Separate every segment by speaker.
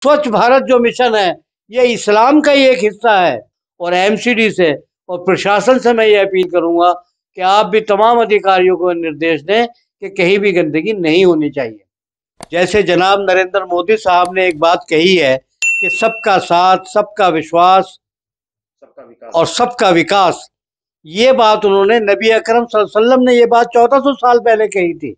Speaker 1: स्वच्छ भारत जो मिशन है ये इस्लाम का ही एक हिस्सा है। और एमसीडी से और प्रशासन से मैं ये अपील करूंगा कि आप भी तमाम अधिकारियों को निर्देश दें कि कहीं भी गंदगी नहीं होनी चाहिए। जैसे जनाब नरेंद्र मोदी साहब ने एक बात कही है कि सबका साथ, सबका विश्वास और सबका विकास, ये बात उन्होंने नबी अकरम सल्लल्लाहु अलैहि वसल्लम ने ये बात 1400 साल पहले कही थी।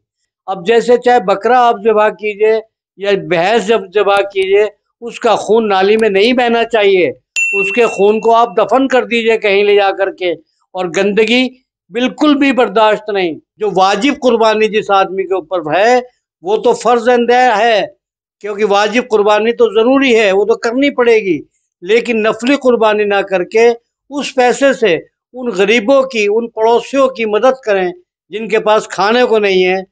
Speaker 1: अब जैसे चाहे बकरा आप ज़िबा कीजिए या भैंस जब ज़िबा कीजिए, उसका खून नाली में नहीं बहना चाहिए, उसके खून को आप दफन कर दीजिए कहीं ले जा करके। और गंदगी बिल्कुल भी बर्दाश्त नहीं। जो वाजिब कुर्बानी जिस आदमी के ऊपर है वो तो फर्ज है, क्योंकि वाजिब कुर्बानी तो ज़रूरी है, वो तो करनी पड़ेगी। लेकिन नफली कुर्बानी ना करके उस पैसे से उन गरीबों की, उन पड़ोसियों की मदद करें जिनके पास खाने को नहीं है।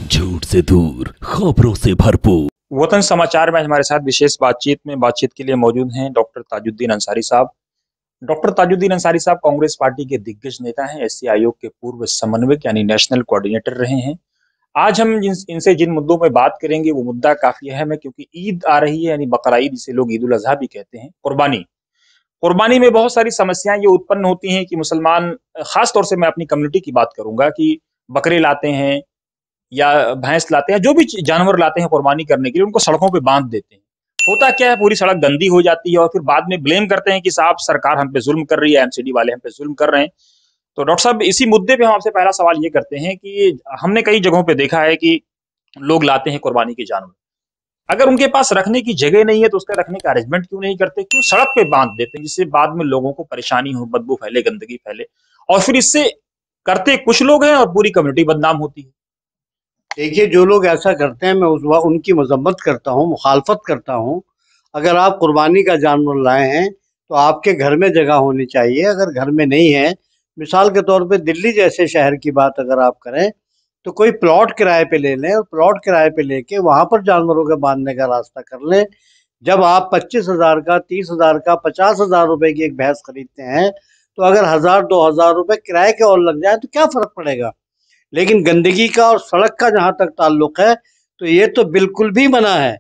Speaker 2: झूठ से दूर, खबरों से भरपूर।
Speaker 3: वतन समाचार में हमारे साथ विशेष बातचीत के लिए मौजूद हैं डॉक्टर ताजुद्दीन अंसारी साहब। डॉक्टर ताजुद्दीन अंसारी साहब कांग्रेस पार्टी के दिग्गज नेता हैं, एससी आयोग के पूर्व समन्वयक यानी नेशनल कोऑर्डिनेटर रहे हैं। आज हम इनसे जिन मुद्दों में बात करेंगे वो मुद्दा काफी अहम है, क्योंकि ईद आ रही है यानी बकरा ईद, जिसे लोग ईद उल अजहा भी कहते हैं। कुर्बानी में बहुत सारी समस्याएं ये उत्पन्न होती हैं कि मुसलमान, खास तौर से मैं अपनी कम्युनिटी की बात करूंगा, कि बकरे लाते हैं या भैंस लाते हैं, जो भी जानवर लाते हैं कुर्बानी करने के लिए, उनको सड़कों पे बांध देते हैं। होता क्या है, पूरी सड़क गंदी हो जाती है और फिर बाद में ब्लेम करते हैं कि साहब सरकार हम पे जुल्म कर रही है, एमसीडी वाले हम पे जुल्म कर रहे हैं। तो डॉक्टर साहब, इसी मुद्दे पे हम आपसे पहला सवाल ये करते हैं कि हमने कई जगहों पे देखा है कि लोग लाते हैं कुर्बानी के जानवर, अगर उनके पास रखने की जगह नहीं है तो उसका रखने का अरेंजमेंट क्यों नहीं करते, क्यों सड़क पे बांध देते हैं, जिससे बाद में लोगों को परेशानी हो, बदबू फैले, गंदगी फैले, और फिर इससे करते कुछ लोग हैं और पूरी कम्युनिटी बदनाम होती है।
Speaker 1: देखिए, जो लोग ऐसा करते हैं मैं उनकी मजम्मत करता हूँ, मुखालफत करता हूँ। अगर आप कुर्बानी का जानवर लाए हैं तो आपके घर में जगह होनी चाहिए। अगर घर में नहीं है, मिसाल के तौर पे दिल्ली जैसे शहर की बात अगर आप करें तो कोई प्लॉट किराए पे ले लें और प्लॉट किराए पे लेके वहाँ पर जानवरों के बांधने का रास्ता कर लें। जब आप 25,000 का, 30,000 का, 50,000 रुपए की एक भैंस खरीदते हैं तो अगर 1,000-2,000 रुपए किराए के और लग जाए तो क्या फर्क पड़ेगा। लेकिन गंदगी का और सड़क का जहाँ तक ताल्लुक है तो ये तो बिल्कुल भी मना है,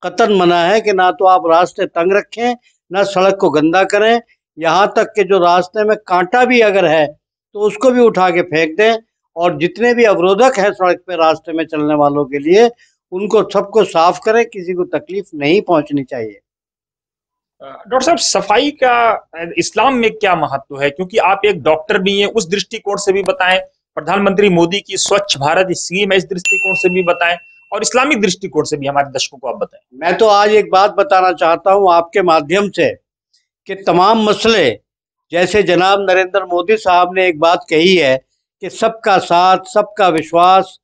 Speaker 1: कतन मना है कि ना तो आप रास्ते तंग रखें, ना सड़क को गंदा करें। यहाँ तक कि जो रास्ते में कांटा भी अगर है तो उसको भी उठा के फेंक दें, और जितने भी अवरोधक हैं सड़क पे रास्ते में चलने वालों के लिए, उनको सबको साफ करें, किसी को तकलीफ नहीं पहुंचनी चाहिए।
Speaker 3: डॉक्टर साहब, सफाई का इस्लाम में क्या महत्व है, क्योंकि आप एक डॉक्टर भी हैं, उस दृष्टिकोण से भी बताएं। प्रधानमंत्री मोदी की स्वच्छ भारत स्कीम है, इस दृष्टिकोण से भी बताएं, और इस्लामिक दृष्टिकोण से भी हमारे दर्शकों को आप बताएं।
Speaker 1: मैं तो आज एक बात बताना चाहता हूं आपके माध्यम से कि तमाम मसले, जैसे जनाब नरेंद्र मोदी साहब ने एक बात कही है कि सबका साथ, सबका विश्वास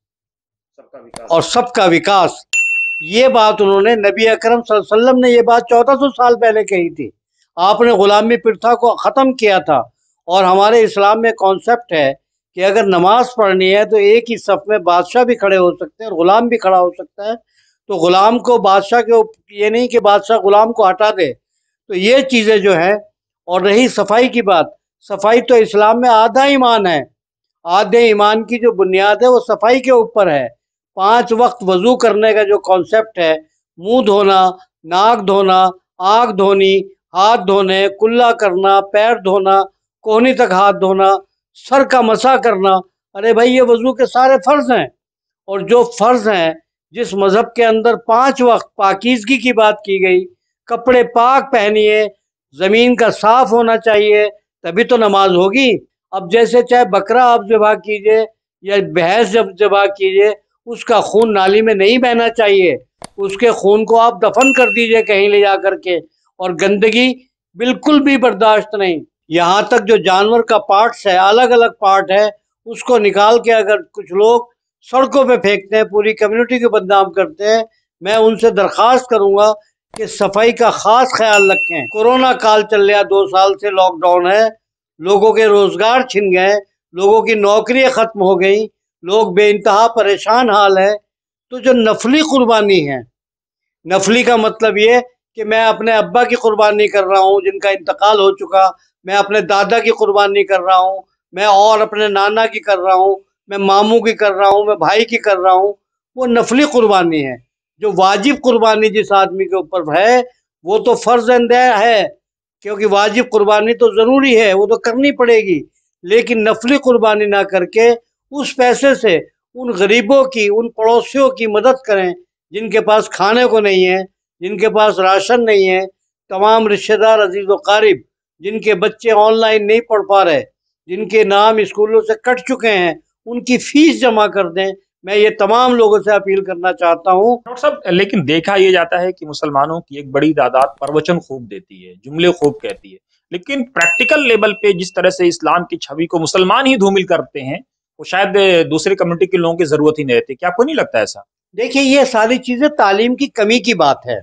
Speaker 1: और सबका विकास, ये बात उन्होंने नबी अकरम सल्लल्लाहु अलैहि वसल्लम ने ये बात 1400 साल पहले कही थी। आपने गुलामी प्रथा को ख़त्म किया था। और हमारे इस्लाम में कॉन्सेप्ट है कि अगर नमाज पढ़नी है तो एक ही सफ़ में बादशाह भी खड़े हो सकते हैं और ग़ुलाम भी खड़ा हो सकता है। तो ग़ुलाम को बादशाह के, ये नहीं कि बादशाह ग़ुलाम को हटा दे। तो ये चीज़ें जो हैं, और रही सफाई की बात, सफाई तो इस्लाम में आधा ईमान है। आधे ईमान की जो बुनियाद है वो सफाई के ऊपर है। 5 वक्त वजू करने का जो कॉन्सेप्ट है, मुंह धोना, नाक धोना, आँख धोनी, हाथ धोने, कुल्ला करना, पैर धोना, कोहनी तक हाथ धोना, सर का मसा करना, अरे भाई ये वजू के सारे फर्ज हैं। और जो फर्ज हैं, जिस मजहब के अंदर 5 वक्त पाकीज़गी की बात की गई, कपड़े पाक पहनिए, ज़मीन का साफ होना चाहिए, तभी तो नमाज होगी। अब जैसे चाहे बकरा आप ज़िबा कीजिए या भैंस जब ज़िबा कीजिए, उसका खून नाली में नहीं बहना चाहिए, उसके खून को आप दफन कर दीजिए कहीं ले जा करके। और गंदगी बिल्कुल भी बर्दाश्त नहीं। यहाँ तक जो जानवर का पार्ट्स है, अलग अलग पार्ट है, उसको निकाल के अगर कुछ लोग सड़कों पे फेंकते हैं, पूरी कम्युनिटी को बदनाम करते हैं, मैं उनसे दरख्वास्त करूंगा कि सफाई का खास ख्याल रखें। कोरोना काल चल रहा, 2 साल से लॉकडाउन है, लोगों के रोजगार छिन गए, लोगों की नौकरियां खत्म हो गई, लोग बेइंतहा परेशान हाल है। तो जो नफली कुर्बानी है, नफली का मतलब ये कि मैं अपने अब्बा की कुर्बानी कर रहा हूँ जिनका इंतकाल हो चुका, मैं अपने दादा की कुर्बानी कर रहा हूँ, मैं और अपने नाना की कर रहा हूँ, मैं मामू की कर रहा हूँ, मैं भाई की कर रहा हूँ, वो नफली कुर्बानी है। जो वाजिब कुर्बानी जिस आदमी के ऊपर है वो तो फर्ज है, क्योंकि वाजिब कुर्बानी तो ज़रूरी है, वो तो करनी पड़ेगी। लेकिन नफली कुर्बानी ना करके उस पैसे से उन गरीबों की, उन पड़ोसियों की मदद करें जिनके पास खाने को नहीं है, जिनके पास राशन नहीं है। तमाम रिश्तेदार अजीज़ व क़ारिब जिनके बच्चे ऑनलाइन नहीं पढ़ पा रहे, जिनके नाम स्कूलों से कट चुके हैं, उनकी फीस जमा कर दें। मैं ये तमाम लोगों से अपील करना चाहता हूँ।
Speaker 3: डॉक्टर साहब, लेकिन देखा ये जाता है कि मुसलमानों की एक बड़ी तादाद प्रवचन खूब देती है, जुमले खूब कहती है, लेकिन प्रैक्टिकल लेवल पे जिस तरह से इस्लाम की छवि को मुसलमान ही धूमिल करते हैं, वो शायद दूसरे कम्युनिटी के लोगों की जरूरत ही नहीं रहती। क्या आपको नहीं लगता ऐसा?
Speaker 1: देखिए, ये सारी चीज़ें तालीम की कमी की बात है,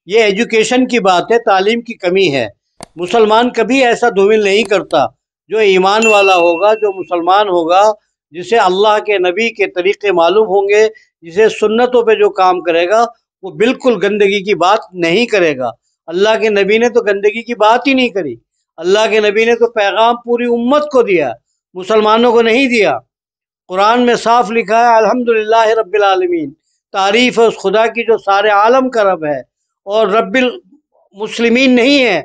Speaker 1: ये एजुकेशन की बात है, तालीम की कमी है। मुसलमान कभी ऐसा धूमिल नहीं करता। जो ईमान वाला होगा, जो मुसलमान होगा, जिसे अल्लाह के नबी के तरीके मालूम होंगे, जिसे सुन्नतों पे जो काम करेगा, वो बिल्कुल गंदगी की बात नहीं करेगा। अल्लाह के नबी ने तो गंदगी की बात ही नहीं करी। अल्लाह के नबी ने तो पैगाम पूरी उम्मत को दिया, मुसलमानों को नहीं दिया। कुरान में साफ लिखा है, अल्हम्दुलिल्लाह रब्बिल आलमीन, तारीफ है उस खुदा की जो सारे आलम का रब है और रब्बिल मुस्लिमीन नहीं है।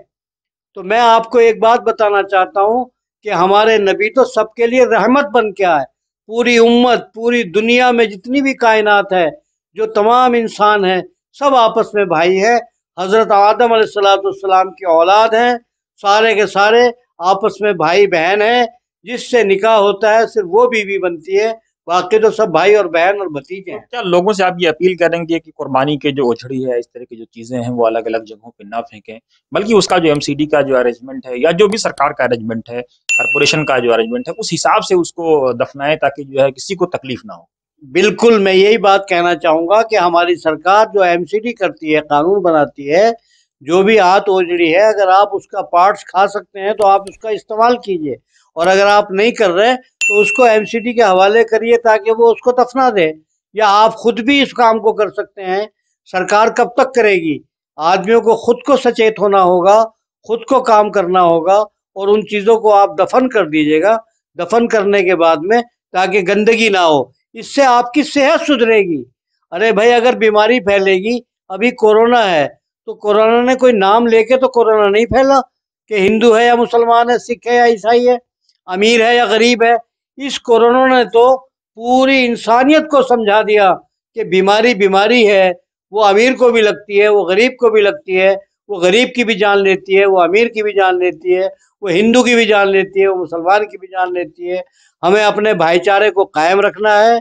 Speaker 1: तो मैं आपको एक बात बताना चाहता हूँ कि हमारे नबी तो सबके लिए रहमत बन के आए। पूरी उम्मत, पूरी दुनिया में जितनी भी कायनात है, जो तमाम इंसान हैं, सब आपस में भाई है। हज़रत आदम अलैहिस्सलाम की औलाद हैं, सारे के सारे आपस में भाई बहन हैं। जिससे निकाह होता है सिर्फ वो बीवी बनती है, बाकी तो सब भाई और बहन और भतीजे
Speaker 3: तो
Speaker 1: हैं।
Speaker 3: क्या लोगों से आप ये अपील करेंगे कि कुर्बानी के जो ओझड़ी है, इस तरह की जो चीजें हैं, वो अलग अलग जगहों पे ना फेंकें, बल्कि उसका जो एमसीडी का जो अरेंजमेंट है या जो भी सरकार का अरेंजमेंट है, कारपोरेशन का जो अरेंजमेंट है, उस हिसाब से उसको दफनाएं ताकि जो है किसी को तकलीफ ना हो?
Speaker 1: बिल्कुल, मैं यही बात कहना चाहूँगा कि हमारी सरकार जो एमसीडी करती है, कानून बनाती है, जो भी हाथ ओजड़ी है, अगर आप उसका पार्ट्स खा सकते हैं तो आप उसका इस्तेमाल कीजिए, और अगर आप नहीं कर रहे तो उसको एमसीडी के हवाले करिए ताकि वो उसको दफना दे। या आप खुद भी इस काम को कर सकते हैं। सरकार कब तक करेगी? आदमियों को खुद को सचेत होना होगा, खुद को काम करना होगा, और उन चीज़ों को आप दफन कर दीजिएगा। दफन करने के बाद में ताकि गंदगी ना हो, इससे आपकी सेहत सुधरेगी। अरे भाई, अगर बीमारी फैलेगी, अभी कोरोना है, तो कोरोना ने कोई नाम लेके तो कोरोना नहीं फैला कि हिंदू है या मुसलमान है, सिख है या ईसाई है, अमीर है या गरीब है। इस कोरोना ने तो पूरी इंसानियत को समझा दिया कि बीमारी बीमारी है। वो अमीर को भी लगती है, वो गरीब को भी लगती है, वो गरीब की भी जान लेती है, वो अमीर की भी जान लेती है, वो हिंदू की भी जान लेती है, वो मुसलमान की भी जान लेती है। हमें अपने भाईचारे को कायम रखना है,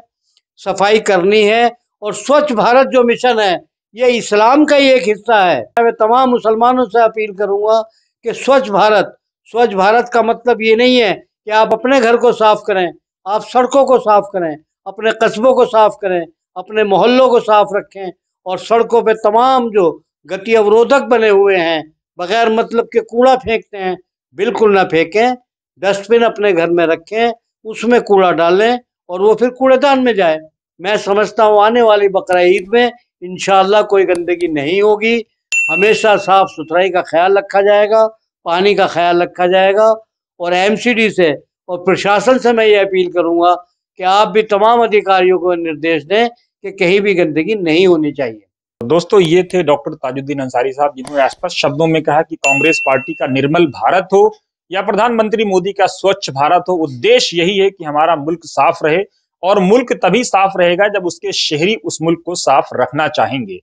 Speaker 1: सफाई करनी है, और स्वच्छ भारत जो मिशन है, ये इस्लाम का ही एक हिस्सा है। मैं तमाम मुसलमानों से अपील करूंगा कि स्वच्छ भारत का मतलब ये नहीं है कि आप अपने घर को साफ करें, आप सड़कों को साफ करें, अपने कस्बों को साफ करें, अपने मोहल्लों को साफ रखें, और सड़कों पे तमाम जो गति अवरोधक बने हुए हैं, बगैर मतलब के कूड़ा फेंकते हैं, बिल्कुल ना फेंकें। डस्टबिन अपने घर में रखें, उसमें कूड़ा डालें और वो फिर कूड़ेदान में जाए। मैं समझता हूँ आने वाली बकरा ईद में इंशाअल्लाह कोई गंदगी नहीं होगी। हमेशा साफ सुथराई का ख्याल रखा जाएगा, पानी का ख्याल रखा जाएगा। और एमसीडी से और प्रशासन से मैं ये अपील करूंगा कि आप भी तमाम अधिकारियों को निर्देश दें कि कहीं भी गंदगी नहीं होनी चाहिए।
Speaker 3: दोस्तों, ये थे डॉक्टर ताजुद्दीन अंसारी साहब, जिन्होंने स्पष्ट शब्दों में कहा कि कांग्रेस पार्टी का निर्मल भारत हो या प्रधानमंत्री मोदी का स्वच्छ भारत हो, उद्देश्य यही है कि हमारा मुल्क साफ रहे, और मुल्क तभी साफ रहेगा जब उसके शहरी उस मुल्क को साफ रखना चाहेंगे।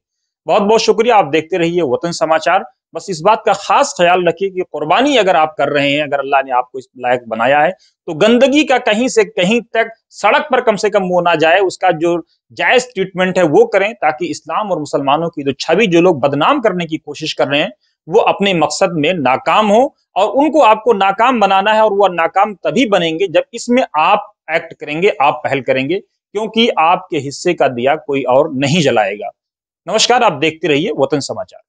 Speaker 3: बहुत बहुत शुक्रिया। आप देखते रहिए वतन समाचार। बस इस बात का खास ख्याल रखिए कि कुर्बानी अगर आप कर रहे हैं, अगर अल्लाह ने आपको इस लायक बनाया है, तो गंदगी का कहीं से कहीं तक सड़क पर कम से कम वो ना जाए। उसका जो जायज ट्रीटमेंट है वो करें, ताकि इस्लाम और मुसलमानों की जो छवि जो लोग बदनाम करने की कोशिश कर रहे हैं, वो अपने मकसद में नाकाम हो। और उनको आपको नाकाम बनाना है, और वो नाकाम तभी बनेंगे जब इसमें आप एक्ट करेंगे, आप पहल करेंगे, क्योंकि आपके हिस्से का दिया कोई और नहीं जलाएगा। नमस्कार, आप देखते रहिए वतन समाचार।